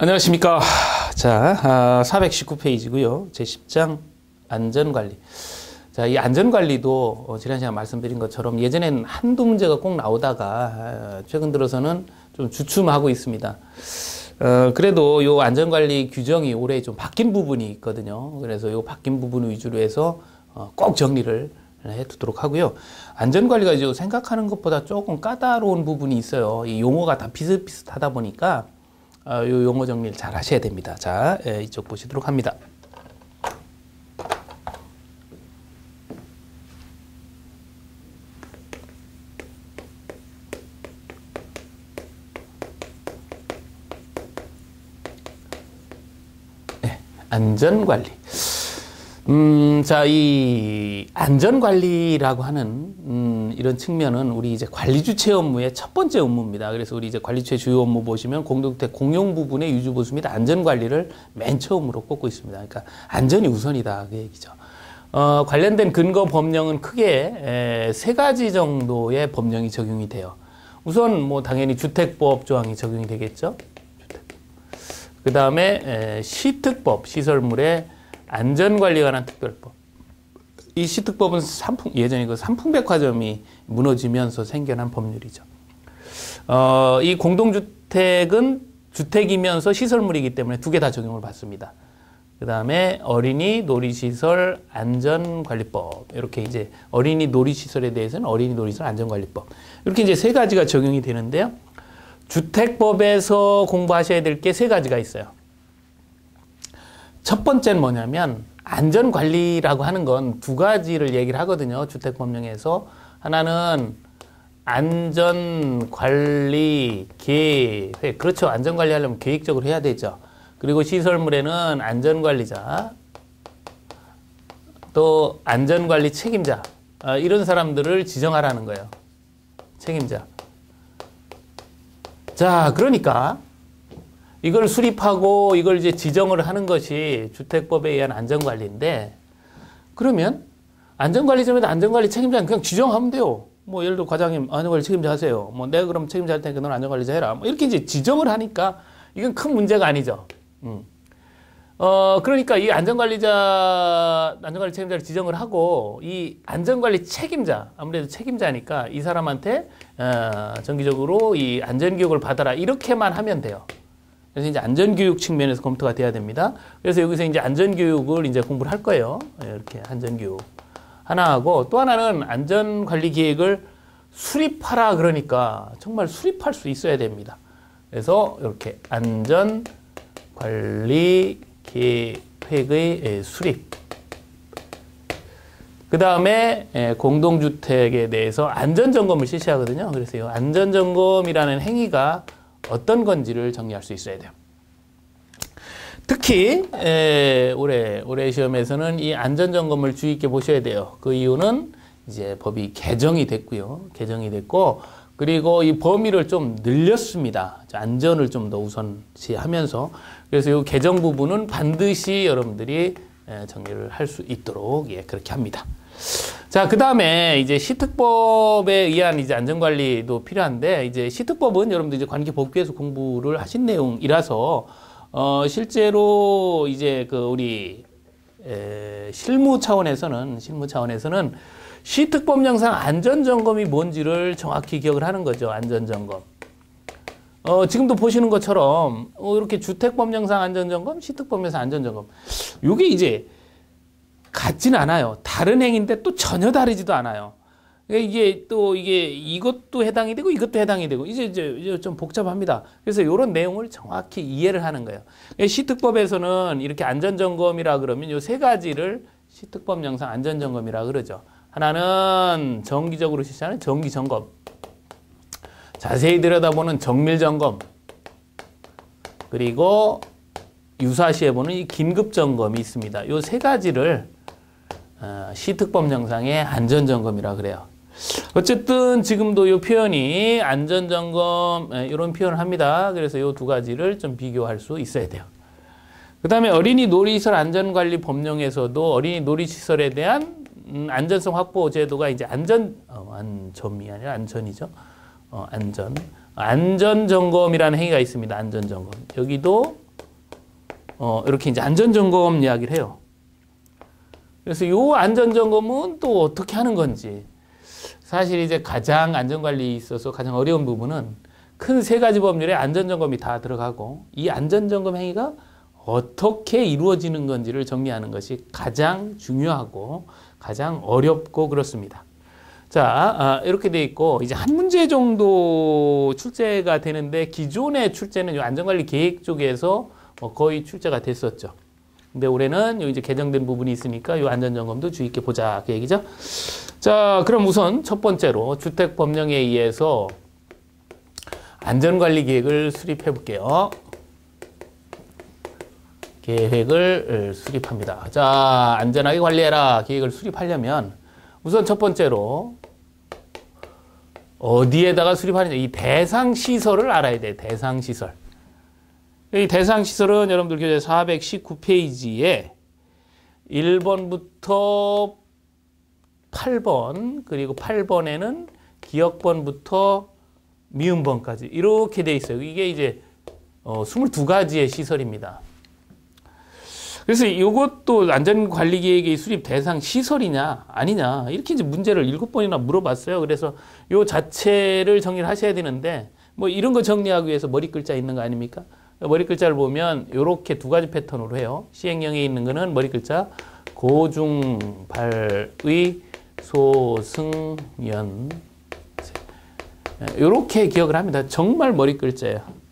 안녕하십니까. 자, 419페이지고요. 제10장 안전관리. 자, 이 안전관리도 지난 시간에 말씀드린 것처럼 예전엔 한두 문제가 꼭 나오다가 최근 들어서는 좀 주춤하고 있습니다. 그래도 요 안전관리 규정이 올해 좀 바뀐 부분이 있거든요. 그래서 요 바뀐 부분 위주로 해서 꼭 정리를 해두도록 하고요. 안전관리가 이제 생각하는 것보다 조금 까다로운 부분이 있어요. 이 용어가 다 비슷비슷하다 보니까 요 용어 정리를 잘 하셔야 됩니다. 자, 이쪽 보시도록 합니다. 네, 안전관리. 자, 이 안전관리라고 하는 이런 측면은 우리 이제 관리주체 업무의 첫 번째 업무입니다. 그래서 우리 이제 관리주체 주요 업무 보시면 공동주택 공용 부분의 유지보수 및 안전관리를 맨 처음으로 꼽고 있습니다. 그러니까 안전이 우선이다 그 얘기죠. 관련된 근거 법령은 크게 세 가지 정도의 법령이 적용이 돼요. 우선 뭐 당연히 주택법 조항이 적용이 되겠죠. 그 다음에 시특법, 시설물의 안전관리에 관한 특별법. 이 시특법은 예전에 그 삼풍백화점이 무너지면서 생겨난 법률이죠. 이 공동주택은 주택이면서 시설물이기 때문에 두 개 다 적용을 받습니다. 그 다음에 어린이 놀이시설 안전관리법. 이렇게 이제 어린이 놀이시설에 대해서는 어린이 놀이시설 안전관리법. 이렇게 이제 세 가지가 적용이 되는데요. 주택법에서 공부하셔야 될 게 세 가지가 있어요. 첫 번째는 뭐냐면 안전관리라고 하는 건 두 가지를 얘기를 하거든요. 주택법령에서. 하나는 안전관리 계획. 그렇죠. 안전관리 하려면 계획적으로 해야 되죠. 그리고 시설물에는 안전관리자, 또 안전관리 책임자, 이런 사람들을 지정하라는 거예요. 책임자. 자, 그러니까 이걸 수립하고 이걸 이제 지정을 하는 것이 주택법에 의한 안전관리인데, 그러면 안전관리점에도 안전관리 책임자는 그냥 지정하면 돼요. 뭐 예를 들어 과장님 안전관리 책임자 하세요. 뭐 내가 그럼 책임자 할 테니까 너는 안전관리자 해라. 뭐 이렇게 이제 지정을 하니까 이건 큰 문제가 아니죠. 그러니까 이 안전관리 책임자를 지정을 하고 이 안전관리 책임자, 아무래도 책임자니까 이 사람한테 정기적으로 이 안전교육을 받아라. 이렇게만 하면 돼요. 그래서 이제 안전교육 측면에서 검토가 돼야 됩니다. 그래서 여기서 이제 안전교육을 이제 공부를 할 거예요. 이렇게 안전교육 하나 하고, 또 하나는 안전관리 계획을 수립하라. 그러니까 정말 수립할 수 있어야 됩니다. 그래서 이렇게 안전관리 계획의 수립. 그 다음에 공동주택에 대해서 안전점검을 실시하거든요. 그래서 이 안전점검이라는 행위가 어떤 건지를 정리할 수 있어야 돼요. 특히 올해 시험에서는 이 안전점검을 주의 있게 보셔야 돼요. 그 이유는 이제 법이 개정이 됐고요. 개정이 됐고, 그리고 이 범위를 좀 늘렸습니다. 안전을 좀 더 우선시하면서. 그래서 이 개정 부분은 반드시 여러분들이 정리를 할 수 있도록 그렇게 합니다. 자, 그 다음에 이제 시특법에 의한 이제 안전관리도 필요한데, 이제 시특법은 여러분들 이제 관계법규에서 공부를 하신 내용이라서, 실제로 이제 그 우리, 실무 차원에서는 시특법령상 안전점검이 뭔지를 정확히 기억을 하는 거죠. 안전점검. 지금도 보시는 것처럼, 이렇게 주택법령상 안전점검, 시특법령상 안전점검. 요게 이제, 같진 않아요. 다른 행위인데 또 전혀 다르지도 않아요. 이게 또 이것도 해당이 되고 이것도 해당이 되고 이제 좀 복잡합니다. 그래서 이런 내용을 정확히 이해를 하는 거예요. 시특법에서는 이렇게 안전점검이라 그러면 이 세 가지를 시특법령상 안전점검이라 그러죠. 하나는 정기적으로 실시하는 정기점검, 자세히 들여다보는 정밀점검, 그리고 유사시해보는 이 긴급점검이 있습니다. 이 세 가지를 시특법령상의 안전점검이라 그래요. 어쨌든 지금도 이 표현이 안전점검 이런 표현을 합니다. 그래서 이 두 가지를 좀 비교할 수 있어야 돼요. 그 다음에 어린이 놀이시설 안전관리 법령에서도 어린이 놀이시설에 대한 안전성 확보 제도가 이제 안점이 아니라 안전이죠. 안전 점검이라는 행위가 있습니다. 안전 점검. 여기도 이렇게 이제 안전점검 이야기를 해요. 그래서 요 안전점검은 또 어떻게 하는 건지. 사실 이제 가장 안전관리에 있어서 가장 어려운 부분은 큰 세 가지 법률에 안전점검이 다 들어가고 이 안전점검 행위가 어떻게 이루어지는 건지를 정리하는 것이 가장 중요하고 가장 어렵고 그렇습니다. 자, 이렇게 돼 있고 이제 한 문제 정도 출제가 되는데 기존의 출제는 이 안전관리 계획 쪽에서 거의 출제가 됐었죠. 근데 올해는 요 이제 개정된 부분이 있으니까 이 안전점검도 주의 있게 보자 그 얘기죠. 자, 그럼 우선 첫 번째로 주택법령에 의해서 안전관리 계획을 수립해 볼게요. 계획을 수립합니다. 자, 안전하게 관리해라 계획을 수립하려면 우선 첫 번째로 어디에다가 수립하느냐 이 대상 시설을 알아야 돼. 대상 시설. 이 대상 시설은 여러분들 교재 419페이지에 1번부터 8번 그리고 8번에는 기역번부터 미음번까지 이렇게 돼 있어요. 이게 이제 22가지의 시설입니다. 그래서 이것도 안전관리계획의 수립 대상 시설이냐 아니냐 이렇게 이제 문제를 7번이나 물어봤어요. 그래서 요 자체를 정리를 하셔야 되는데 뭐 이런 거 정리하기 위해서 머리 글자 있는 거 아닙니까? 머리 글자를 보면 이렇게 두 가지 패턴으로 해요. 시행령에 있는 거는 머리 글자 고중발의 소승연 이렇게 기억을 합니다. 정말 머리 글자예요.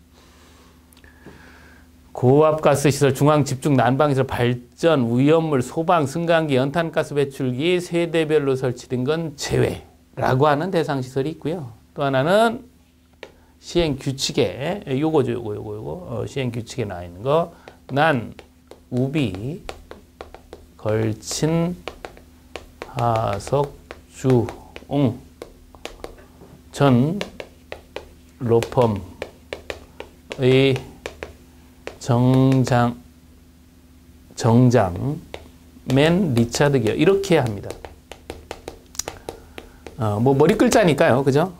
고압가스 시설, 중앙집중 난방시설, 발전, 위험물, 소방, 승강기, 연탄가스 배출기 세대별로 설치된 건 제외라고 하는 대상시설이 있고요. 또 하나는 시행규칙에 요거 시행규칙에 나와 있는 거 난, 우비, 걸친, 하석, 주, 옹, 전, 로펌의 정장, 맨, 리차드 기어 이렇게 합니다. 뭐 머리 글자니까요, 그죠?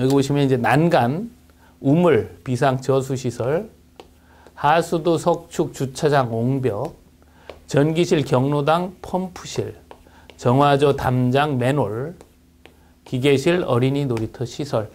여기 보시면 이제 난간, 우물, 비상 저수 시설, 하수도, 석축, 주차장, 옹벽, 전기실, 경로당, 펌프실, 정화조, 담장, 맨홀, 기계실, 어린이 놀이터 시설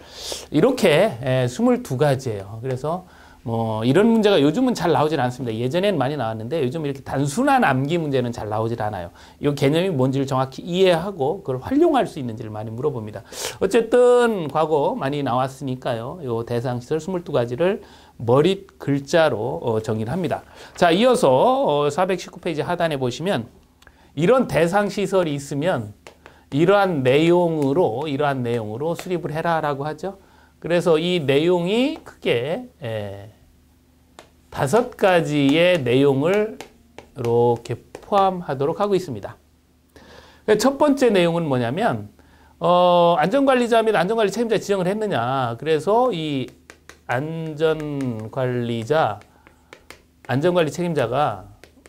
이렇게 22가지예요. 그래서 뭐 이런 문제가 요즘은 잘 나오질 않습니다. 예전엔 많이 나왔는데 요즘 이렇게 단순한 암기 문제는 잘 나오질 않아요. 이 개념이 뭔지를 정확히 이해하고 그걸 활용할 수 있는지를 많이 물어봅니다. 어쨌든 과거 많이 나왔으니까요. 이 대상시설 22가지를 머리 글자로 정의를 합니다. 자, 이어서 419페이지 하단에 보시면 이런 대상시설이 있으면 이러한 내용으로 수립을 해라라고 하죠. 그래서 이 내용이 크게 5가지의 내용을 이렇게 포함하도록 하고 있습니다. 첫 번째 내용은 뭐냐면 안전관리자 및 안전관리 책임자 지정을 했느냐. 그래서 이 안전관리 책임자가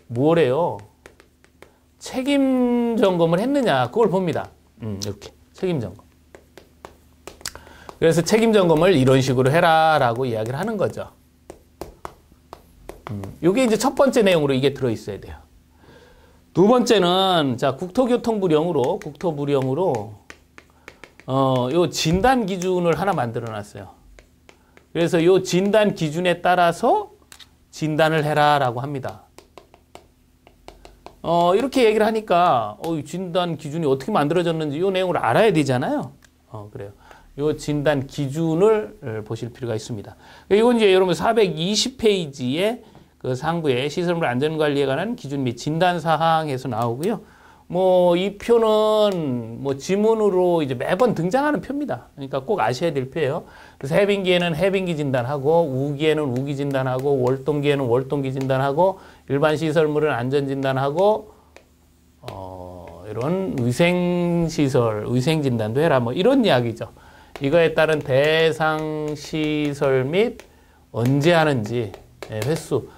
뭐래요? 책임 점검을 했느냐. 그걸 봅니다. 이렇게 책임 점검. 그래서 책임 점검을 이런 식으로 해라라고 이야기를 하는 거죠. 이게 이제 첫 번째 내용으로 이게 들어 있어야 돼요. 두 번째는 자 국토교통부령으로 요 진단 기준을 하나 만들어 놨어요. 그래서 요 진단 기준에 따라서 진단을 해라라고 합니다. 이렇게 얘기를 하니까 진단 기준이 어떻게 만들어졌는지 이 내용을 알아야 되잖아요. 그래요. 이 진단 기준을 보실 필요가 있습니다. 이건 이제 여러분 420페이지에 그 상부에 시설물 안전관리에 관한 기준 및 진단 사항에서 나오고요. 뭐 이 표는 뭐 지문으로 이제 매번 등장하는 표입니다. 그러니까 꼭 아셔야 될 표예요. 그래서 해빙기에는 해빙기 진단하고 우기에는 우기 진단하고 월동기에는 월동기 진단하고 일반 시설물은 안전 진단하고 이런 위생 시설, 위생 진단도 해라. 뭐 이런 이야기죠. 이거에 따른 대상 시설 및 언제 하는지 횟수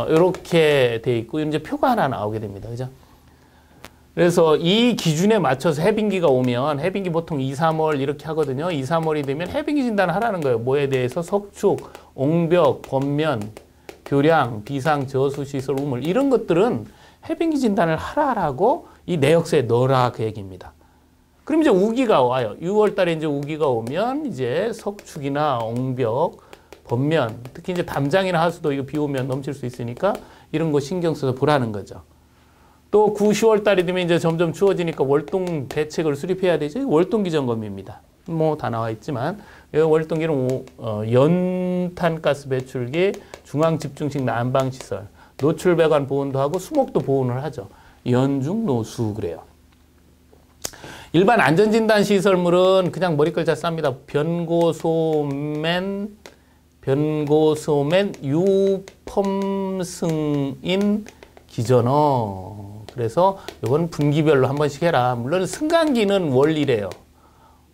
이렇게 돼 있고 이제 표가 하나 나오게 됩니다. 그죠? 그래서 이 기준에 맞춰서 해빙기가 오면 해빙기 보통 2, 3월 이렇게 하거든요. 2, 3월이 되면 해빙기 진단을 하라는 거예요. 뭐에 대해서 석축, 옹벽, 겉면, 교량, 비상, 저수 시설, 우물 이런 것들은 해빙기 진단을 하라라고 이 내역서에 넣어라 그 얘기입니다. 그럼 이제 우기가 와요. 6월 달에 이제 우기가 오면 이제 석축이나 옹벽, 번면, 특히 이제 담장이나 하수도 이거 비 오면 넘칠 수 있으니까 이런 거 신경 써서 보라는 거죠. 또 9, 10월 달이 되면 이제 점점 추워지니까 월동 대책을 수립해야 되죠. 월동기 점검입니다. 뭐 다 나와 있지만 월동기는 연탄가스 배출기, 중앙집중식 난방시설, 노출배관 보온도 하고 수목도 보온을 하죠. 연중 노수 그래요. 일반 안전진단 시설물은 그냥 머리글자 쌉니다. 변고소맨 유펌 승인 기전어. 그래서 이건 분기별로 한 번씩 해라. 물론 승강기는 월 1회예요.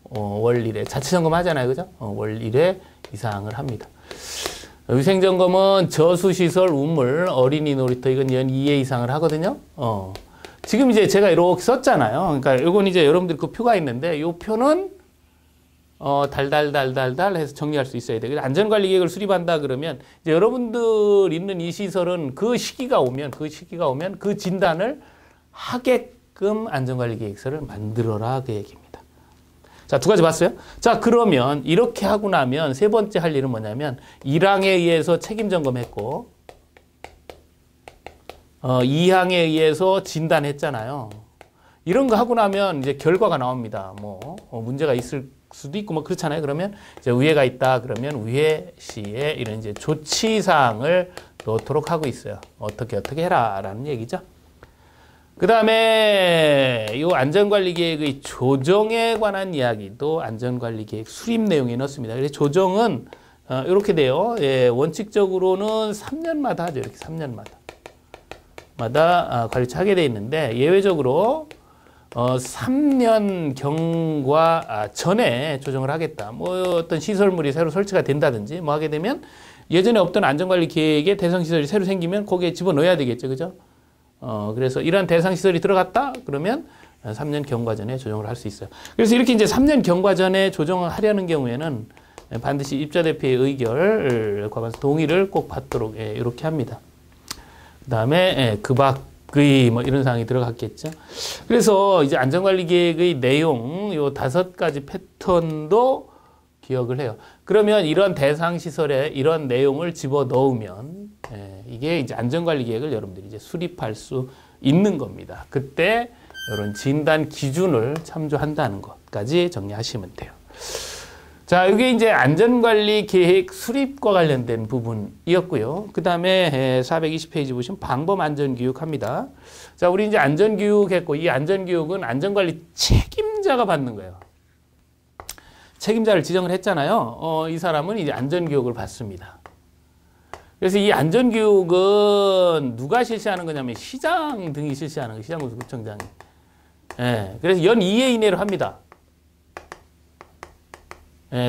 월 1회. 자체 점검하잖아요. 그죠? 월 1회 이상을 합니다. 위생점검은 저수시설, 우물, 어린이 놀이터 이건 연 2회 이상을 하거든요. 지금 이제 제가 이렇게 썼잖아요. 그러니까 이건 이제 여러분들 그 표가 있는데 이 표는 달달달달달 해서 정리할 수 있어야 돼요. 안전관리 계획을 수립한다 그러면 이제 여러분들 있는 이 시설은 그 시기가 오면 그 진단을 하게끔 안전관리 계획서를 만들어라 그 얘기입니다. 자, 두 가지 봤어요? 자, 그러면 이렇게 하고 나면 세 번째 할 일은 뭐냐면 1항에 의해서 책임 점검했고 2항에 의해서 진단했잖아요. 이런 거 하고 나면 이제 결과가 나옵니다. 문제가 있을 수도 있고 그렇잖아요. 그러면 이제 우회가 있다 그러면 우회 시에 이런 이제 조치사항을 넣도록 하고 있어요. 어떻게 해라라는 얘기죠. 그 다음에 이 안전관리계획의 조정에 관한 이야기도 안전관리계획 수립 내용에 넣습니다. 그래서 조정은 이렇게 돼요. 예, 원칙적으로는 3년마다 하죠. 이렇게 3년마다 관리처 하게 돼 있는데 예외적으로 3년 경과 전에 조정을 하겠다. 어떤 시설물이 새로 설치가 된다든지 하게 되면 예전에 없던 안전관리 계획에 대상시설이 새로 생기면 거기에 집어넣어야 되겠죠. 그죠? 그래서 이런 대상시설이 들어갔다? 그러면 3년 경과 전에 조정을 할 수 있어요. 그래서 이렇게 이제 3년 경과 전에 조정을 하려는 경우에는 반드시 입자대표의 의결, 과반수 동의를 꼭 받도록 이렇게 합니다. 그 다음에 그 밖의 이런 사항이 들어갔겠죠. 그래서 이제 안전관리 계획의 내용, 요 5가지 패턴도 기억을 해요. 그러면 이런 대상시설에 이런 내용을 집어 넣으면 이게 이제 안전관리 계획을 여러분들이 이제 수립할 수 있는 겁니다. 그때 이런 진단 기준을 참조한다는 것까지 정리하시면 돼요. 자, 이게 이제 안전관리 계획 수립과 관련된 부분이었고요. 그 다음에 420페이지 보시면 방법 안전교육 합니다. 자, 우리 이제 안전교육 했고, 이 안전교육은 안전관리 책임자가 받는 거예요. 책임자를 지정을 했잖아요. 이 사람은 이제 안전교육을 받습니다. 그래서 이 안전교육은 누가 실시하는 거냐면 시장 등이 실시하는 거예요. 시장군수구청장이. 그래서 연 2회 이내로 합니다.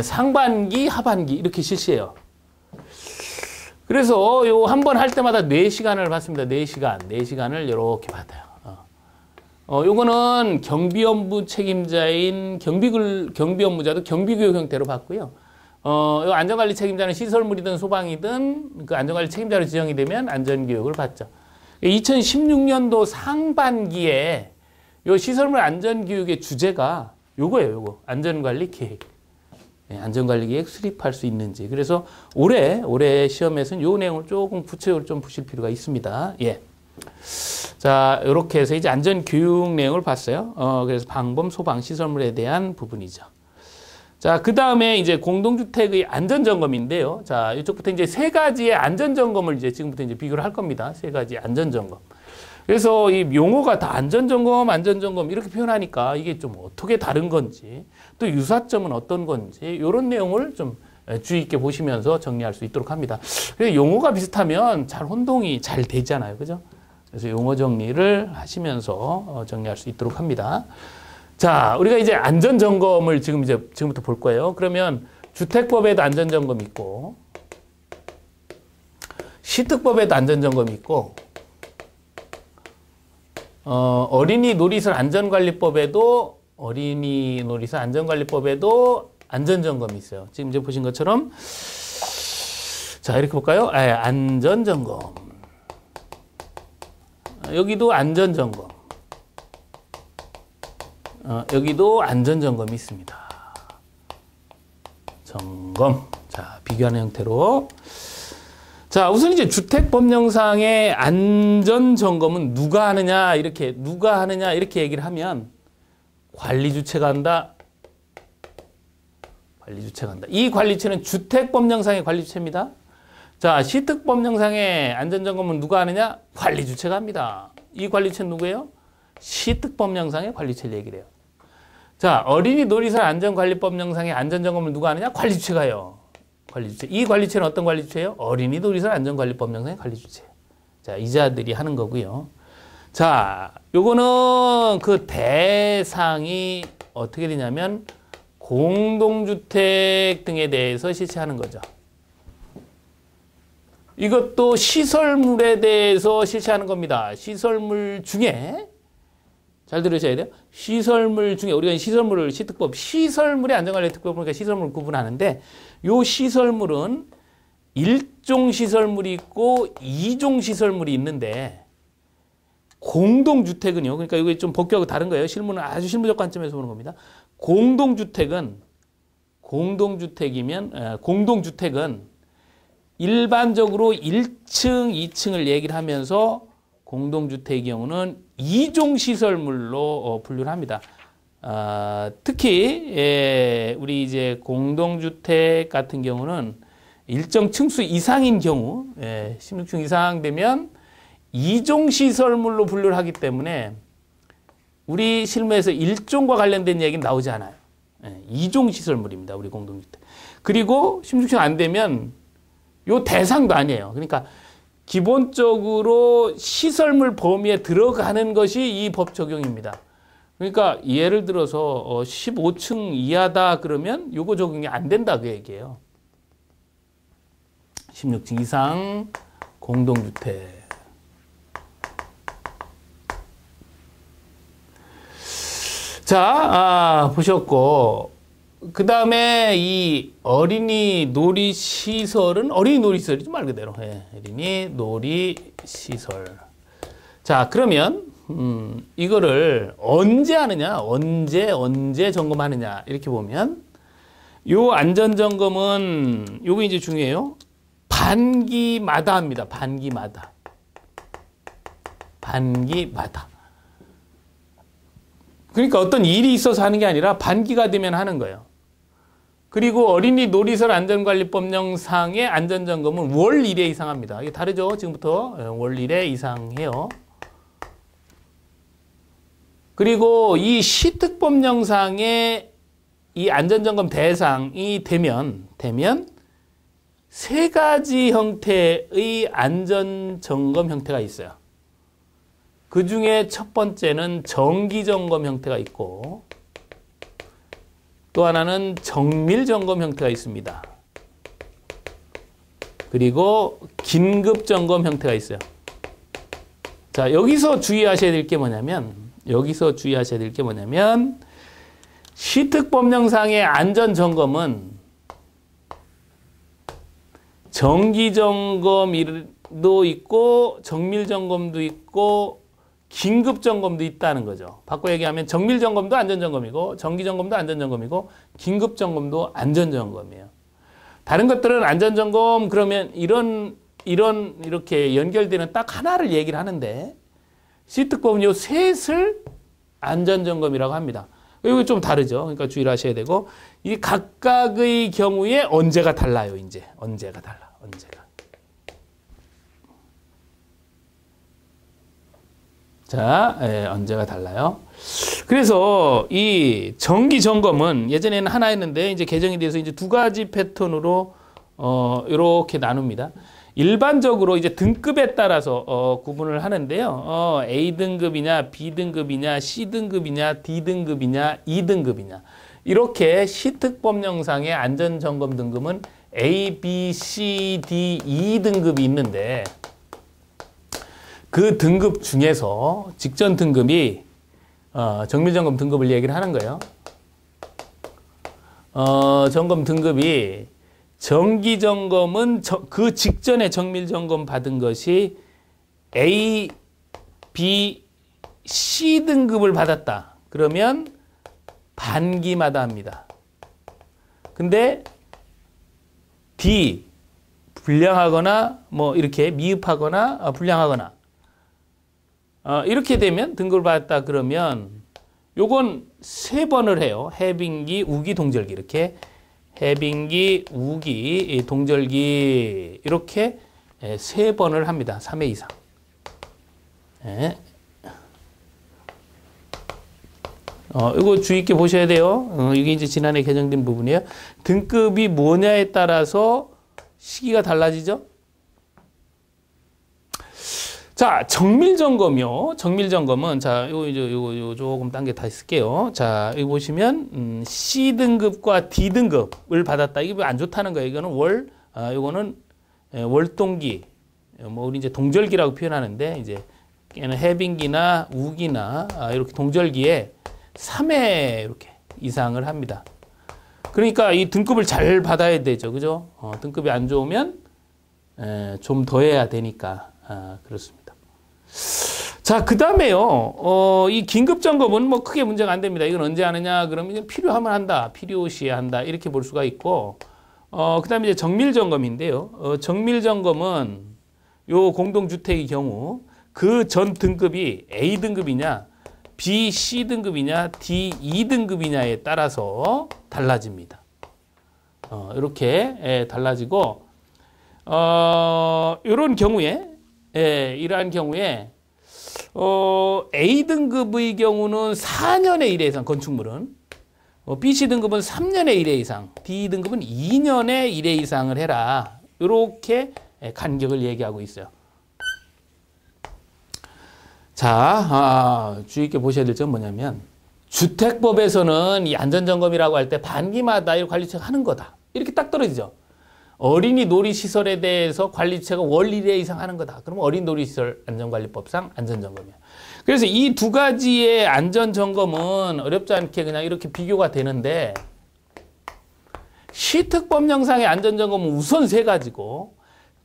상반기, 하반기 이렇게 실시해요. 그래서 요 한 번 할 때마다 4시간을 받습니다. 4시간을 이렇게 받아요. 요거는 경비업무 책임자인 경비업무자도 경비교육 형태로 받고요. 요 안전관리 책임자는 시설물이든 소방이든 그 안전관리 책임자로 지정이 되면 안전교육을 받죠. 2016년도 상반기에 요 시설물 안전교육의 주제가 요거예요. 요거 안전관리 계획. 안전관리 계획 수립할 수 있는지. 그래서 올해 시험에서는 요 내용을 조금 구체적으로 좀 보실 필요가 있습니다. 예. 자, 이렇게 해서 이제 안전교육 내용을 봤어요. 그래서 방범, 소방, 시설물에 대한 부분이죠. 자, 그 다음에 이제 공동주택의 안전점검인데요. 자, 이쪽부터 이제 3가지의 안전점검을 이제 지금부터 이제 비교를 할 겁니다. 3가지 안전점검. 그래서 이 용어가 다 안전점검 이렇게 표현하니까 이게 좀 어떻게 다른 건지, 또 유사점은 어떤 건지, 이런 내용을 좀 주의 있게 보시면서 정리할 수 있도록 합니다. 그래서 용어가 비슷하면 잘 혼동이 잘 되잖아요. 그죠? 그래서 용어 정리를 하시면서 정리할 수 있도록 합니다. 자, 우리가 이제 안전점검을 지금부터 볼 거예요. 그러면 주택법에도 안전점검이 있고, 시특법에도 안전점검이 있고, 어린이 놀이터 안전관리법에도 안전점검이 있어요. 지금 이제 보신 것처럼 자, 이렇게 볼까요? 안전점검. 여기도 안전점검. 여기도 안전점검이 있습니다. 점검. 자, 비교하는 형태로. 자, 우선 이제 주택법령상의 안전점검은 누가 하느냐, 이렇게 얘기를 하면 관리주체가 한다. 관리주체가 한다. 이 관리체는 주택법령상의 관리주체입니다. 자, 시특법령상의 안전점검은 누가 하느냐? 관리주체가 합니다. 이 관리체는 누구예요? 시특법령상의 관리체를 얘기를 해요. 자, 어린이 놀이설 안전관리법령상의 안전점검을 누가 하느냐? 관리주체가 해요. 관리주체. 이 관리체는 어떤 관리주체예요? 어린이 놀이설 안전관리법령상의 관리주체. 자, 이자들이 하는 거고요. 자, 요거는 그 대상이 어떻게 되냐면 공동주택 등에 대해서 실시하는 거죠. 이것도 시설물에 대해서 실시하는 겁니다. 시설물 중에 잘 들으셔야 돼요. 시설물 중에 우리가 시설물을 시특법, 시설물의 안전관리 특법 보니까 시설물을 구분하는데 요 시설물은 1종 시설물이 있고 2종 시설물이 있는데 공동주택은요. 그러니까 이게 좀 법규하고 다른 거예요. 실무는 아주 실무적 관점에서 보는 겁니다. 공동주택은 일반적으로 1층, 2층을 얘기를 하면서 공동주택의 경우는 2종 시설물로 분류를 합니다. 특히 우리 이제 공동주택 같은 경우는 일정 층수 이상인 경우, 16층 이상 되면 2종 시설물로 분류를 하기 때문에 우리 실무에서 1종과 관련된 얘기는 나오지 않아요. 2종 시설물입니다. 우리 공동주택. 그리고 16층 안 되면 요 대상도 아니에요. 그러니까 기본적으로 시설물 범위에 들어가는 것이 이 법 적용입니다. 그러니까 예를 들어서 15층 이하다 그러면 요거 적용이 안 된다 그 얘기예요. 16층 이상 공동주택. 자, 보셨고 그 다음에 이 어린이 놀이시설은 어린이 놀이시설이죠, 말 그대로. 어린이 놀이시설. 자, 그러면 이거를 언제 하느냐, 언제 점검하느냐 이렇게 보면 요 안전점검은 요거 이제 중요해요. 반기마다 합니다. 반기마다. 그러니까 어떤 일이 있어서 하는 게 아니라 반기가 되면 하는 거예요. 그리고 어린이 놀이설 안전관리법령상의 안전점검은 월 1회 이상 합니다. 이게 다르죠? 지금부터 월 1회 이상 해요. 그리고 이 시특법령상의 이 안전점검 대상이 되면 세 가지 형태의 안전점검 형태가 있어요. 그 중에 첫 번째는 정기점검 형태가 있고 또 하나는 정밀점검 형태가 있습니다. 그리고 긴급점검 형태가 있어요. 자, 여기서 주의하셔야 될 게 뭐냐면 시특법령상의 안전점검은 정기점검도 있고 정밀점검도 있고 긴급점검도 있다는 거죠. 바꿔 얘기하면 정밀점검도 안전점검이고 정기점검도 안전점검이고 긴급점검도 안전점검이에요. 다른 것들은 안전점검 그러면 이렇게 연결되는 딱 하나를 얘기를 하는데 시특법은 요 셋을 안전점검이라고 합니다. 이거 좀 다르죠. 그러니까 주의를 하셔야 되고 이 각각의 경우에 언제가 달라요. 이제 언제가. 자, 언제가 달라요. 그래서 이 정기 점검은 예전에는 하나였는데 이제 개정이 돼서 이제 두 가지 패턴으로 이렇게 나눕니다. 일반적으로 이제 등급에 따라서 구분을 하는데요. A등급이냐, B등급이냐, C등급이냐, D등급이냐, E등급이냐. 이렇게 시특법령상의 안전점검 등급은 A, B, C, D, E등급이 있는데 그 등급 중에서 직전 등급이 정밀점검 등급을 얘기를 하는 거예요. 점검 등급이 정기 점검은 그 직전에 정밀 점검 받은 것이 A, B, C 등급을 받았다. 그러면 반기마다 합니다. 근데 D, 불량하거나 뭐 이렇게 미흡하거나 불량하거나 이렇게 되면 등급을 받았다 그러면 요건 3번을 해요. 해빙기, 우기, 동절기 이렇게 해빙기, 우기, 동절기 이렇게 3번을 합니다. 3회 이상. 네. 이거 주의 있게 보셔야 돼요. 이게 이제 지난해 개정된 부분이에요. 등급이 뭐냐에 따라서 시기가 달라지죠. 자, 정밀 점검이요. 정밀 점검은 자, 요거 조금 단계 다시 쓸게요. 자, 여기 보시면 C 등급과 D 등급을 받았다. 이게 안 좋다는 거예요. 이거는 요거는 월동기, 뭐 우리 이제 동절기라고 표현하는데 이제 얘는 해빙기나 우기나 이렇게 동절기에 3회 이렇게 이상을 합니다. 그러니까 이 등급을 잘 받아야 되죠. 그죠? 등급이 안 좋으면 좀 더 해야 되니까 그렇습니다. 자, 그 다음에요. 이 긴급 점검은 뭐 크게 문제가 안 됩니다. 이건 언제 하느냐? 그러면 필요하면 한다. 필요시에 한다. 이렇게 볼 수가 있고, 그 다음에 이제 정밀 점검인데요. 정밀 점검은 요 공동주택의 경우 그 전 등급이 A 등급이냐, B, C 등급이냐, D, E 등급이냐에 따라서 달라집니다. 이렇게 달라지고, 이런 경우에, 이러한 경우에, A 등급의 경우는 4년에 1회 이상, 건축물은. B, C 등급은 3년에 1회 이상, D 등급은 2년에 1회 이상을 해라. 이렇게 간격을 얘기하고 있어요. 자, 주의 있게 보셔야 될 점은 뭐냐면, 주택법에서는 이 안전점검이라고 할 때 반기마다 이 관리체가 하는 거다. 이렇게 딱 떨어지죠. 어린이 놀이시설에 대해서 관리체가 월 1회 이상 하는 거다. 그러면 어린이 놀이시설 안전관리법상 안전점검이야. 그래서 이 두 가지의 안전점검은 어렵지 않게 그냥 이렇게 비교가 되는데, 시특법령상의 안전점검은 우선 3가지고,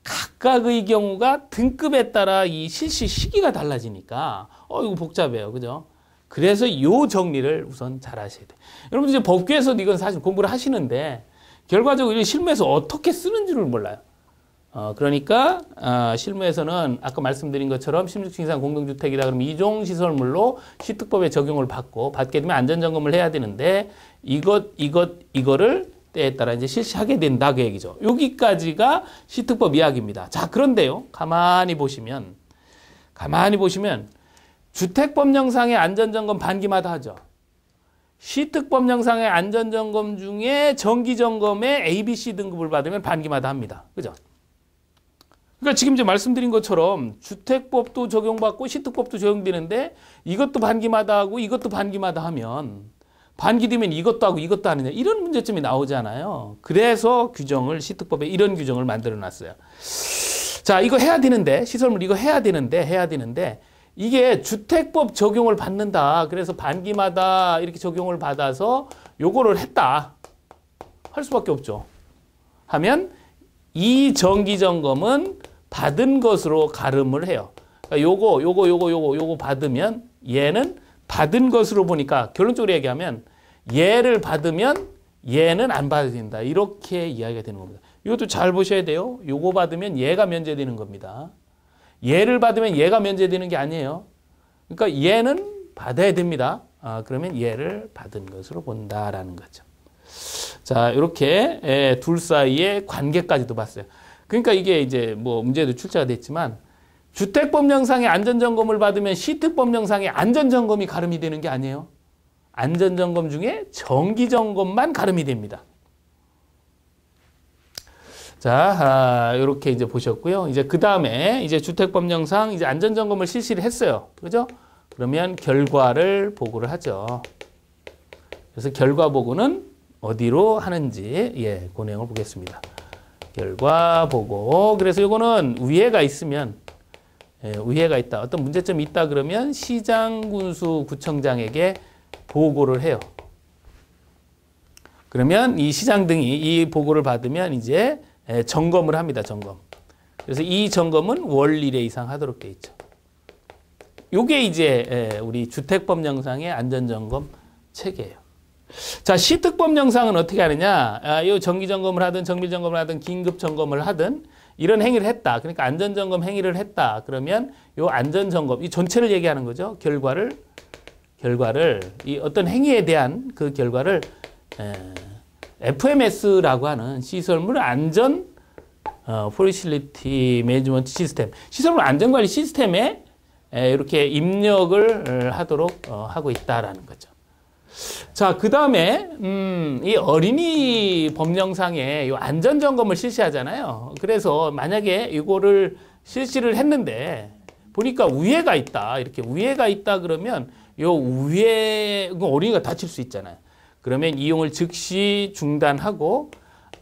각각의 경우가 등급에 따라 이 실시 시기가 달라지니까 이거 복잡해요. 그죠? 그래서 요 정리를 우선 잘 하셔야 돼요. 여러분 이제 법규에서도 이건 사실 공부를 하시는데 결과적으로 실무에서 어떻게 쓰는지를 몰라요. 그러니까 실무에서는 아까 말씀드린 것처럼 16층 이상 공동주택이다 그러면 이종 시설물로 시특법의 적용을 받게 되면 안전점검을 해야 되는데 이거를 때에 따라 이제 실시하게 된다 그 얘기죠. 여기까지가 시특법 이야기입니다. 자, 그런데요. 가만히 보시면 주택법령상의 안전점검 반기마다 하죠. 시특법령상의 안전점검 중에 정기점검에 A, B, C 등급을 받으면 반기마다 합니다. 그죠? 그러니까 지금 이제 말씀드린 것처럼 주택법도 적용받고 시특법도 적용되는데 이것도 반기마다 하고 이것도 반기마다 하면 반기되면 이것도 하고 이것도 하느냐 이런 문제점이 나오잖아요. 그래서 시특법에 이런 규정을 만들어 놨어요. 자, 이거 해야 되는데 시설물 이거 해야 되는데 이게 주택법 적용을 받는다. 그래서 반기마다 이렇게 적용을 받아서 요거를 했다. 할 수밖에 없죠. 하면 이 정기점검은 받은 것으로 가름을 해요. 그러니까 요거 받으면 얘는 받은 것으로 보니까 결론적으로 얘기하면 얘를 받으면 얘는 안 받아야 된다. 이렇게 이야기가 되는 겁니다. 이것도 잘 보셔야 돼요. 요거 받으면 얘가 면제되는 겁니다. 얘를 받으면 얘가 면제되는 게 아니에요. 그러니까 얘는 받아야 됩니다. 그러면 얘를 받은 것으로 본다라는 거죠. 자, 이렇게 둘 사이의 관계까지도 봤어요. 그러니까 이게 이제 뭐 문제도 출제가 됐지만 주택법령상의 안전점검을 받으면 시특법령상의 안전점검이 가름이 되는 게 아니에요. 안전점검 중에 정기점검만 가름이 됩니다. 자, 이렇게 이제 보셨고요. 이제 그 다음에 이제 주택법령상 이제 안전점검을 실시를 했어요. 그죠? 그러면 결과를 보고를 하죠. 그래서 결과 보고는 어디로 하는지, 그 내용을 보겠습니다. 결과 보고. 그래서 이거는 위해가 있으면, 위해가 있다. 어떤 문제점이 있다 그러면 시장, 군수, 구청장에게 보고를 해요. 그러면 이 시장 등이 이 보고를 받으면 이제 점검을 합니다. 점검. 그래서 이 점검은 월 1회 이상 하도록 돼 있죠. 요게 이제 우리 주택법령상의 안전점검 체계예요. 자, 시특법령상은 어떻게 하느냐? 요 정기점검을 하든 정밀점검을 하든 긴급점검을 하든 이런 행위를 했다. 그러니까 안전점검 행위를 했다. 그러면 요 안전점검, 이 전체를 얘기하는 거죠. 결과를 이 어떤 행위에 대한 그 결과를 FMS라고 하는 시설물 안전 Facility Management System, 시설물 안전관리 시스템에 이렇게 입력을 하도록 하고 있다라는 거죠. 자, 그 다음에 이 어린이 법령상에 이 안전점검을 실시하잖아요. 그래서 만약에 이거를 실시를 했는데 보니까 우회가 있다. 이렇게 우회가 있다 그러면 요 우회, 어린이가 다칠 수 있잖아요. 그러면 이용을 즉시 중단하고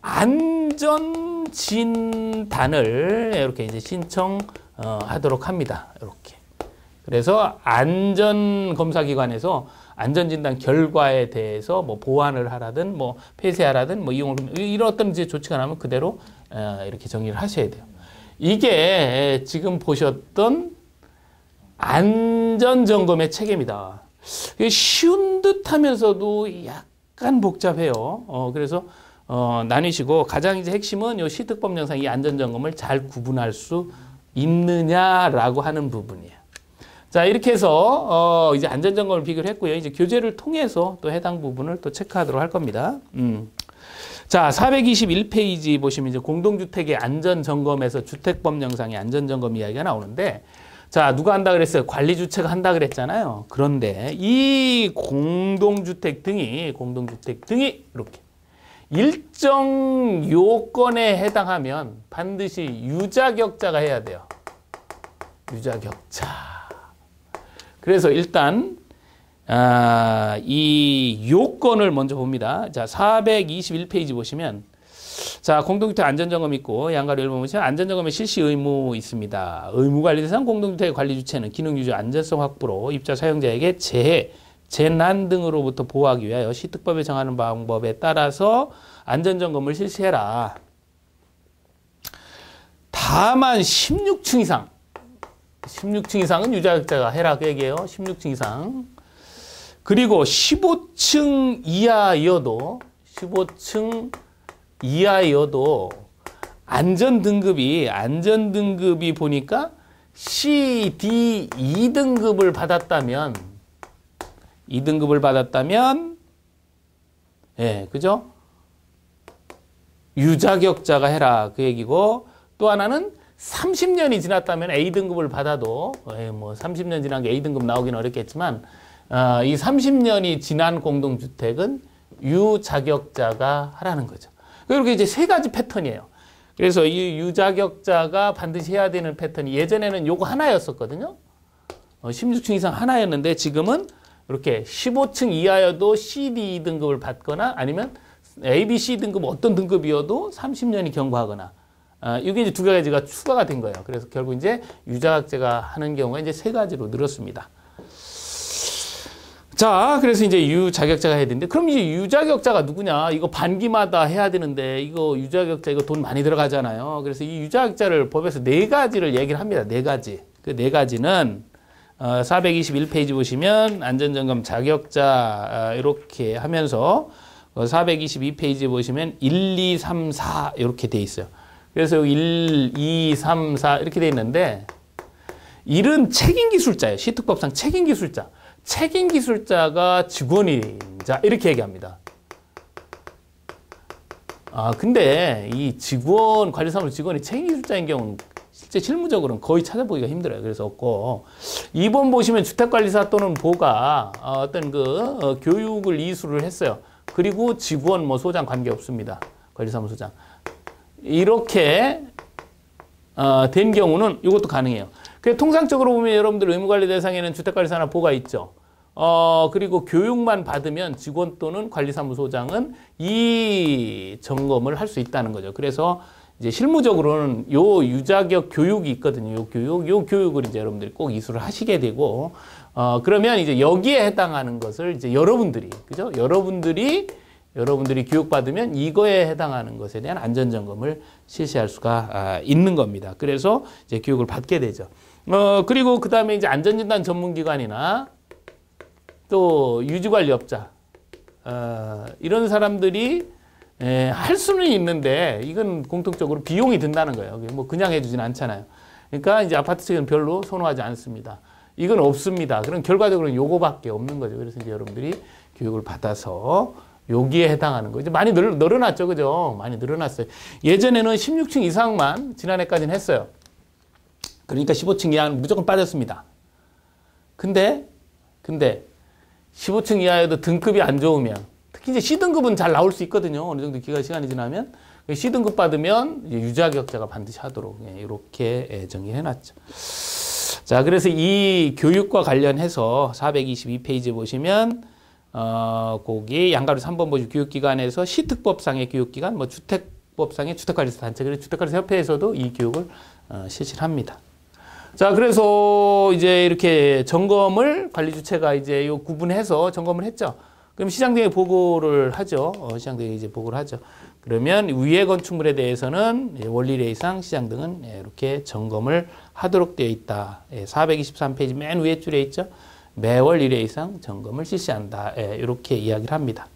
안전 진단을 이렇게 이제 신청하도록 합니다. 이렇게. 그래서 안전검사기관에서 안전진단 결과에 대해서 뭐 보완을 하라든 뭐 폐쇄하라든 뭐 이용을 이런 어떤 이제 조치가 나면 그대로 이렇게 정리를 하셔야 돼요. 이게 지금 보셨던 안전점검의 체계입니다. 쉬운 듯하면서도 약간 복잡해요. 그래서 나뉘시고 가장 이제 핵심은 이 시특법령상 이 안전점검을 잘 구분할 수 있느냐라고 하는 부분이에요. 자, 이렇게 해서 이제 안전점검을 비교를 했고요. 이제 교재를 통해서 또 해당 부분을 또 체크하도록 할 겁니다. 자, 421페이지 보시면 이제 공동주택의 안전점검에서 주택법령상의 안전점검 이야기가 나오는데, 자, 누가 한다 그랬어요? 관리주체가 한다 그랬잖아요. 그런데 이 공동주택 등이 이렇게 일정 요건에 해당하면 반드시 유자격자가 해야 돼요. 유자격자. 그래서 일단 이 요건을 먼저 봅니다. 자, 421페이지 보시면 자, 공동주택 안전점검 있고 양가로 1번 보시면 안전점검의 실시 의무 있습니다. 의무관리 대상 공동주택의 관리 주체는 기능유지 안전성 확보로 입자 사용자에게 재해, 재난 등으로부터 보호하기 위하여 시특법에 정하는 방법에 따라서 안전점검을 실시해라. 다만 16층 이상은 유자격자가 해라 그 얘기예요. 16층 이상. 그리고 15층 이하여도 안전등급이 보니까 C, D, 2등급을 받았다면 예, 그죠? 유자격자가 해라 그 얘기고, 또 하나는 30년이 지났다면 A등급을 받아도 뭐 30년 지난 게 A등급 나오기는 어렵겠지만 이 30년이 지난 공동주택은 유자격자가 하라는 거죠. 이렇게 이제 세 가지 패턴이에요. 그래서 이 유자격자가 반드시 해야 되는 패턴이 예전에는 요거 하나였었거든요. 16층 이상 하나였는데 지금은 이렇게 15층 이하여도 C, D 등급을 받거나 아니면 A, B, C 등급 어떤 등급이어도 30년이 경과하거나 이게 이제 두 가지가 추가가 된 거예요. 그래서 결국 이제 유자격자가 하는 경우가 이제 세 가지로 늘었습니다. 자, 그래서 이제 유자격자가 해야 되는데, 그럼 이제 유자격자가 누구냐? 이거 반기마다 해야 되는데, 이거 유자격자 이거 돈 많이 들어가잖아요. 그래서 이 유자격자를 법에서 네 가지를 얘기를 합니다. 네 가지. 그 네 가지는 421페이지 보시면 안전점검 자격자 이렇게 하면서 422페이지 보시면 1, 2, 3, 4 이렇게 돼 있어요. 그래서 여기 1, 2, 3, 4 이렇게 돼 있는데 1은 책임기술자예요. 시특법상 책임기술자. 책임기술자가 직원이자 이렇게 얘기합니다. 근데 이 직원, 관리사무소 직원이 책임기술자인 경우는 실제 실무적으로는 거의 찾아보기가 힘들어요. 그래서 없고 2번 보시면 주택관리사 또는 보가 어떤 교육을 이수를 했어요. 그리고 직원, 소장 관계없습니다. 관리사무소장. 이렇게 된 경우는 이것도 가능해요. 통상적으로 보면 여러분들 의무관리 대상에는 주택관리사나 보가 있죠. 그리고 교육만 받으면 직원 또는 관리사무소장은 이 점검을 할 수 있다는 거죠. 그래서 이제 실무적으로는 요 유자격 교육이 있거든요. 요 교육을 이제 여러분들이 꼭 이수를 하시게 되고, 그러면 이제 여기에 해당하는 것을 이제 여러분들이, 그죠? 여러분들이 여러분들이 교육받으면 이거에 해당하는 것에 대한 안전점검을 실시할 수가 있는 겁니다. 그래서 이제 교육을 받게 되죠. 그리고 그 다음에 이제 안전진단 전문기관이나 또 유지관리업자, 이런 사람들이 할 수는 있는데 이건 공통적으로 비용이 든다는 거예요. 뭐 그냥 해주진 않잖아요. 그러니까 이제 아파트 측은 별로 선호하지 않습니다. 이건 없습니다. 그럼 결과적으로는 요거밖에 없는 거죠. 그래서 이제 여러분들이 교육을 받아서 여기에 해당하는 거. 이제 많이 늘어났죠. 그죠? 많이 늘어났어요. 예전에는 16층 이상만 지난해까지는 했어요. 그러니까 15층 이하는 무조건 빠졌습니다. 근데 15층 이하에도 등급이 안 좋으면, 특히 이제 C등급은 잘 나올 수 있거든요. 어느 정도 시간이 지나면. C등급 받으면 이제 유자격자가 반드시 하도록 이렇게 정의해놨죠. 자, 그래서 이 교육과 관련해서 422페이지 보시면 거기 양가로 3번 보시 교육기관에서 시특법상의 교육기관, 뭐 주택법상의 주택관리사 단체, 그래서 주택관리사 협회에서도 이 교육을 실시를 합니다. 자, 그래서 이제 이렇게 점검을 관리 주체가 이제 요 구분해서 점검을 했죠. 그럼 시장등에 보고를 하죠. 시장등에 이제 보고를 하죠. 그러면 위의 건축물에 대해서는 원리 1회 이상 시장등은 이렇게 점검을 하도록 되어 있다. 423페이지 맨 위에 줄에 있죠. 매월 1회 이상 점검을 실시한다. 이렇게 이야기를 합니다.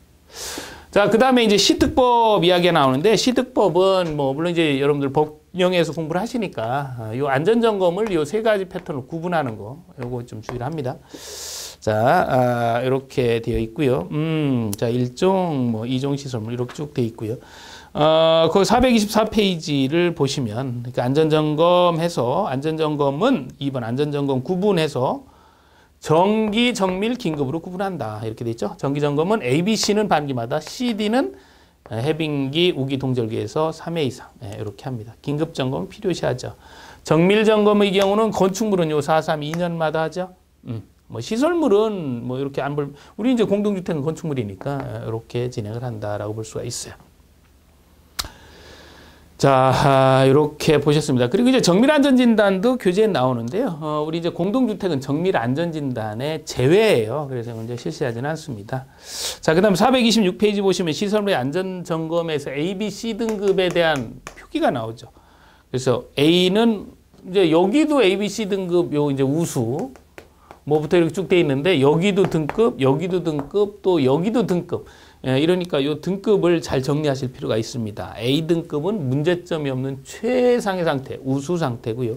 자, 그 다음에 이제 시특법 이야기가 나오는데, 시특법은 뭐 물론 이제 여러분들 법령에서 공부를 하시니까 요 안전점검을 요 세 가지 패턴으로 구분하는 거, 요거 좀 주의를 합니다. 자, 이렇게 되어 있고요. 자, 1종, 뭐 2종 시설물 이렇게 쭉 되어 있고요. 그 424페이지를 보시면, 그러니까 안전점검해서, 안전점검은 2번 안전점검 구분해서 정기, 정밀, 긴급으로 구분한다. 이렇게 돼 있죠. 정기 점검은 A, B, C는 반기마다, C, D는 해빙기, 우기, 동절기에서 3회 이상. 이렇게 합니다. 긴급 점검은 필요시 하죠. 정밀 점검의 경우는 건축물은 요 432년마다 하죠. 뭐 시설물은 뭐 이렇게 안 볼, 우리 이제 공동주택은 건축물이니까 이렇게 진행을 한다라고 볼 수가 있어요. 자, 이렇게 보셨습니다. 그리고 이제 정밀안전진단도 교재에 나오는데요. 우리 이제 공동주택은 정밀안전진단의 제외예요. 그래서 먼저 실시하지는 않습니다. 자, 그 다음 426페이지 보시면 시설물의 안전점검에서 A, B, C 등급에 대한 표기가 나오죠. 그래서 A는 이제 여기도 A, B, C 등급, 요 이제 우수, 뭐부터 이렇게 쭉 돼 있는데, 여기도 등급, 여기도 등급, 또 여기도 등급. 이러니까 이 등급을 잘 정리하실 필요가 있습니다. A등급은 문제점이 없는 최상의 상태, 우수 상태고요.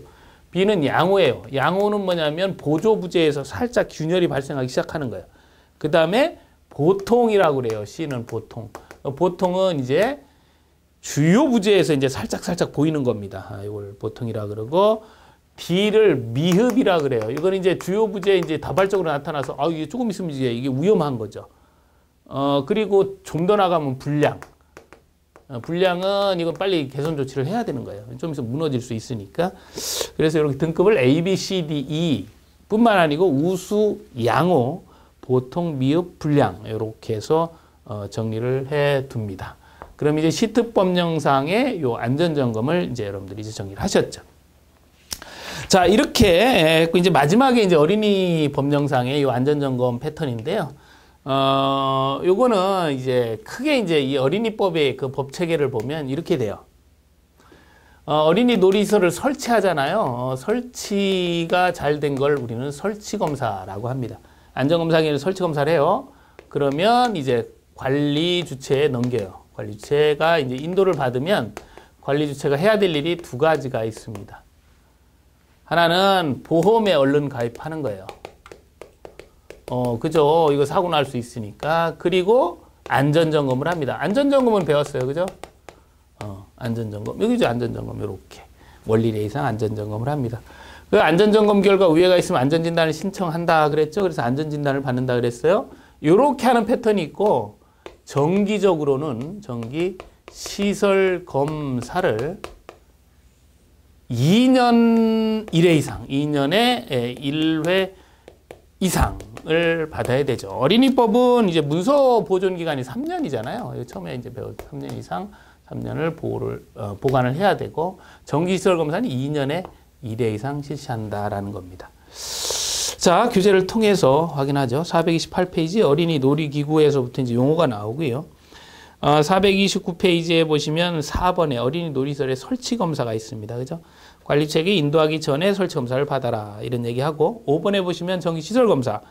B는 양호예요. 양호는 뭐냐면 보조부재에서 살짝 균열이 발생하기 시작하는 거예요. 그 다음에 보통이라고 그래요. C는 보통. 보통은 이제 주요 부재에서 이제 살짝 보이는 겁니다. 이걸 보통이라 그러고, D를 미흡이라 그래요. 이건 이제 주요 부재에 이제 다발적으로 나타나서, 이게 조금 있으면 이제 이게 위험한 거죠. 그리고 좀 더 나가면 불량. 불량은 이건 빨리 개선 조치를 해야 되는 거예요. 좀 있으면 무너질 수 있으니까. 그래서 이렇게 등급을 A, B, C, D, E 뿐만 아니고 우수, 양호, 보통, 미흡, 불량 이렇게 해서 정리를 해 둡니다. 그럼 이제 시특법령상의 요 안전점검을 이제 여러분들이 이제 정리를 하셨죠. 자, 이렇게 이제 마지막에 이제 어린이 법령상의 요 안전점검 패턴인데요. 요거는 이제 크게 이제 이 어린이법의 그 법 체계를 보면 이렇게 돼요. 어린이 놀이시설을 설치하잖아요. 설치가 잘 된 걸 우리는 설치검사라고 합니다. 안전검사기에는 설치검사를 해요. 그러면 이제 관리 주체에 넘겨요. 관리 주체가 이제 인도를 받으면 관리 주체가 해야 될 일이 두 가지가 있습니다. 하나는 보험에 얼른 가입하는 거예요. 그죠? 이거 사고 날 수 있으니까. 그리고 안전점검을 합니다. 안전점검은 배웠어요. 그죠? 안전점검. 여기 이제 안전점검, 이렇게. 원리 1회 이상 안전점검을 합니다. 그 안전점검 결과 우회가 있으면 안전진단을 신청한다 그랬죠? 그래서 안전진단을 받는다 그랬어요. 이렇게 하는 패턴이 있고, 정기적으로는 정기 시설 검사를 2년 1회 이상, 2년에 1회 이상을 받아야 되죠. 어린이법은 이제 문서 보존 기간이 3년이잖아요. 처음에 이제 배웠 3년 이상, 3년을 보관을 해야 되고, 정기시설 검사는 2년에 1회 이상 실시한다라는 겁니다. 자, 교재를 통해서 확인하죠. 428페이지 어린이 놀이기구에서부터 이제 용어가 나오고요. 429페이지에 보시면 4번에 어린이 놀이설의 설치 검사가 있습니다. 그죠? 관리체계 인도하기 전에 설치 검사를 받아라. 이런 얘기하고 5번에 보시면 정기 시설 검사.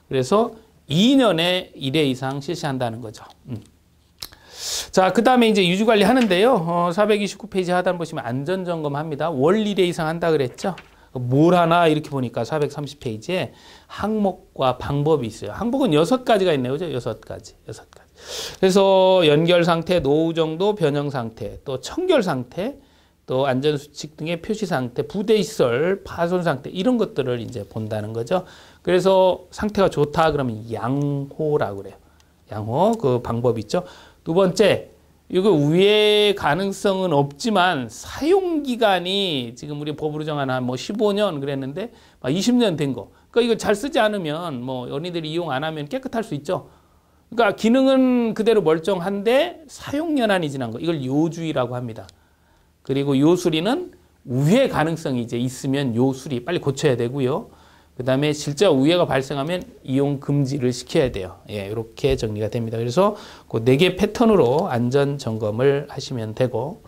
그래서 2년에 1회 이상 실시한다는 거죠. 자, 그 다음에 이제 유지관리 하는데요. 429페이지 하단 보시면 안전점검 합니다. 월 1회 이상 한다 그랬죠? 뭘 하나 이렇게 보니까 430페이지에 항목과 방법이 있어요. 항목은 6가지가 있네요. 그죠? 6가지. 그래서 연결 상태, 노후 정도, 변형 상태, 또 청결 상태, 또 안전수칙 등의 표시 상태, 부대 시설, 파손 상태 이런 것들을 이제 본다는 거죠. 그래서 상태가 좋다 그러면 양호라고 그래요. 양호 그 방법 있죠. 두 번째, 이거 우회 가능성은 없지만 사용 기간이 지금 우리 법으로 정한 한 뭐 15년 그랬는데 20년 된 거. 그러니까 이거 잘 쓰지 않으면 뭐 어린이들이 이용 안 하면 깨끗할 수 있죠. 그러니까 기능은 그대로 멀쩡한데 사용 연한이 지난 거. 이걸 요주의라고 합니다. 그리고 요수리는 우회 가능성이 이제 있으면 요수리 빨리 고쳐야 되고요. 그 다음에 실제 우회가 발생하면 이용 금지를 시켜야 돼요. 예, 이렇게 정리가 됩니다. 그래서 그 4개 패턴으로 안전 점검을 하시면 되고,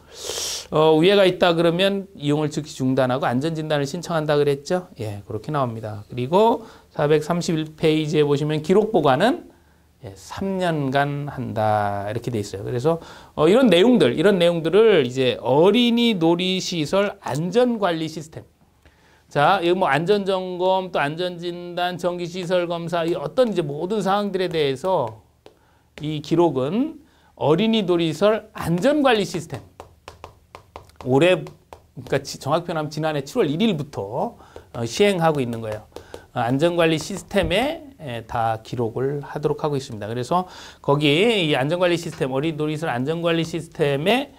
우회가 있다 그러면 이용을 즉시 중단하고 안전 진단을 신청한다 그랬죠. 예, 그렇게 나옵니다. 그리고 431페이지에 보시면 기록 보관은 3년간 한다 이렇게 돼 있어요. 그래서 이런 내용들을 이제 어린이 놀이시설 안전관리 시스템. 자, 여기 뭐 안전점검, 또 안전진단, 정기시설검사, 이 어떤 이제 모든 사항들에 대해서 이 기록은 어린이 놀이시설 안전관리 시스템. 올해, 그러니까 정확히 표현하면 지난해 7월 1일부터 시행하고 있는 거예요. 안전관리 시스템에 다 기록을 하도록 하고 있습니다. 그래서 거기 이 안전관리 시스템, 어린이 놀이시설 안전관리 시스템에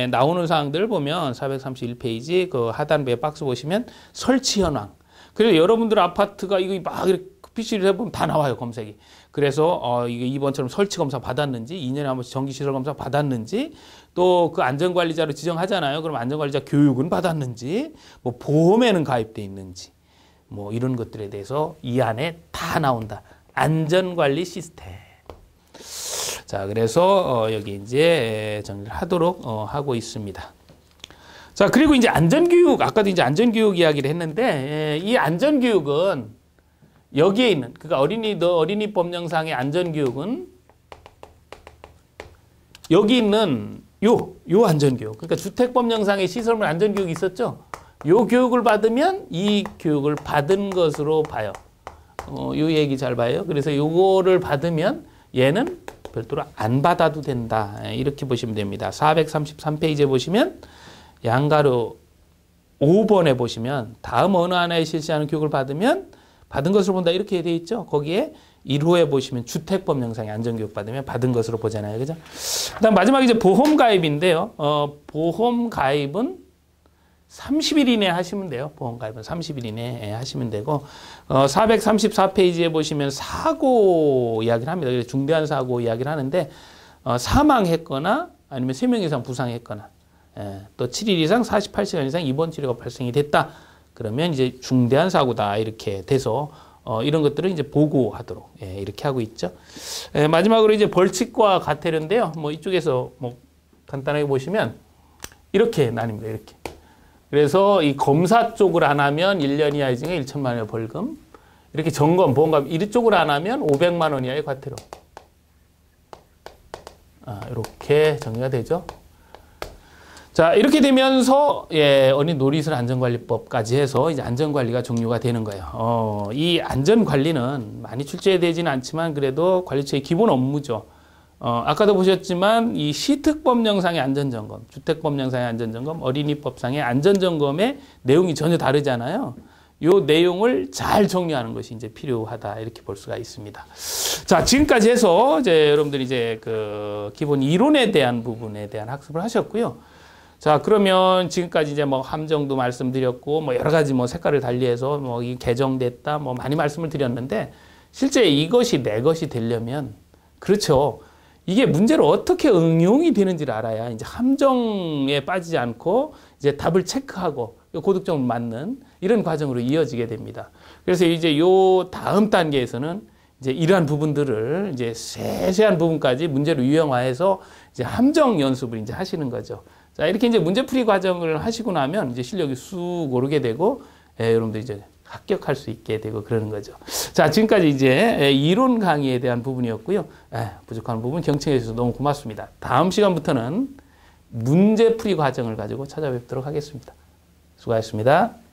나오는 사항들을 보면 431페이지 그 하단부에 박스 보시면 설치 현황. 그래서 여러분들 아파트가 이거 막 이렇게 PC를 해보면 다 나와요, 검색이. 그래서 이게 이번처럼 설치 검사 받았는지, 2년에 한 번씩 정기시설 검사 받았는지, 또 그 안전관리자로 지정하잖아요. 그럼 안전관리자 교육은 받았는지, 뭐 보험에는 가입돼 있는지, 뭐 이런 것들에 대해서 이 안에 다 나온다. 안전관리 시스템. 자, 그래서 여기 이제 정리를 하도록 하고 있습니다. 자, 그리고 이제 안전교육, 아까도 이제 안전교육 이야기를 했는데, 이 안전교육은 여기에 있는, 그러니까 어린이 법령상의 안전교육은 여기 있는 요 안전교육. 그러니까 주택법령상의 시설물 안전교육이 있었죠? 요 교육을 받으면 이 교육을 받은 것으로 봐요. 요 얘기 잘 봐요. 그래서 요거를 받으면 얘는 별도로 안 받아도 된다. 이렇게 보시면 됩니다. 433페이지에 보시면 양가로 5번에 보시면 다음 어느 하나에 실시하는 교육을 받으면 받은 것으로 본다. 이렇게 되어 있죠. 거기에 1호에 보시면 주택법령상의 안전교육 받으면 받은 것으로 보잖아요. 그죠? 그 다음 마지막에 이제 보험가입인데요. 보험가입은 30일 이내에 하시면 돼요. 보험가입은 30일 이내에 하시면 되고, 434페이지에 보시면 사고 이야기를 합니다. 그래서 중대한 사고 이야기를 하는데, 사망했거나 아니면 3명 이상 부상했거나, 또 7일 이상 48시간 이상 입원 치료가 발생이 됐다. 그러면 이제 중대한 사고다. 이렇게 돼서, 이런 것들을 이제 보고하도록, 이렇게 하고 있죠. 마지막으로 이제 벌칙과 과태료인데요. 뭐 이쪽에서 뭐 간단하게 보시면, 이렇게 나뉩니다. 이렇게. 그래서 이 검사 쪽을 안 하면 1년 이하의 징역 1천만 원의 벌금, 이렇게 점검, 보험가입 이쪽으로 안 하면 500만 원 이하의 과태료. 이렇게 정리가 되죠. 자, 이렇게 되면서 어린이 놀이시설 안전관리법까지 해서 이제 안전관리가 종료가 되는 거예요. 이 안전관리는 많이 출제되지는 않지만 그래도 관리처의 기본 업무죠. 아까도 보셨지만 이 시특법령상의 안전점검, 주택법령상의 안전점검, 어린이법상의 안전점검의 내용이 전혀 다르잖아요. 요 내용을 잘 정리하는 것이 이제 필요하다 이렇게 볼 수가 있습니다. 자, 지금까지 해서 이제 여러분들이 이제 그 기본 이론에 대한 부분에 대한 학습을 하셨고요. 자, 그러면 지금까지 이제 뭐 함정도 말씀드렸고 뭐 여러 가지 뭐 색깔을 달리해서 뭐 이 개정됐다 뭐 많이 말씀을 드렸는데 실제 이것이 내 것이 되려면 그렇죠. 이게 문제로 어떻게 응용이 되는지를 알아야 이제 함정에 빠지지 않고 이제 답을 체크하고 고득점을 맞는 이런 과정으로 이어지게 됩니다. 그래서 이제 요 다음 단계에서는 이제 이러한 부분들을 이제 세세한 부분까지 문제로 유형화해서 이제 함정 연습을 이제 하시는 거죠. 자, 이렇게 이제 문제풀이 과정을 하시고 나면 이제 실력이 쑥 오르게 되고, 여러분들 이제 합격할 수 있게 되고 그러는 거죠. 자, 지금까지 이제 이론 강의에 대한 부분이었고요. 부족한 부분 경청해 주셔서 너무 고맙습니다. 다음 시간부터는 문제풀이 과정을 가지고 찾아뵙도록 하겠습니다. 수고하셨습니다.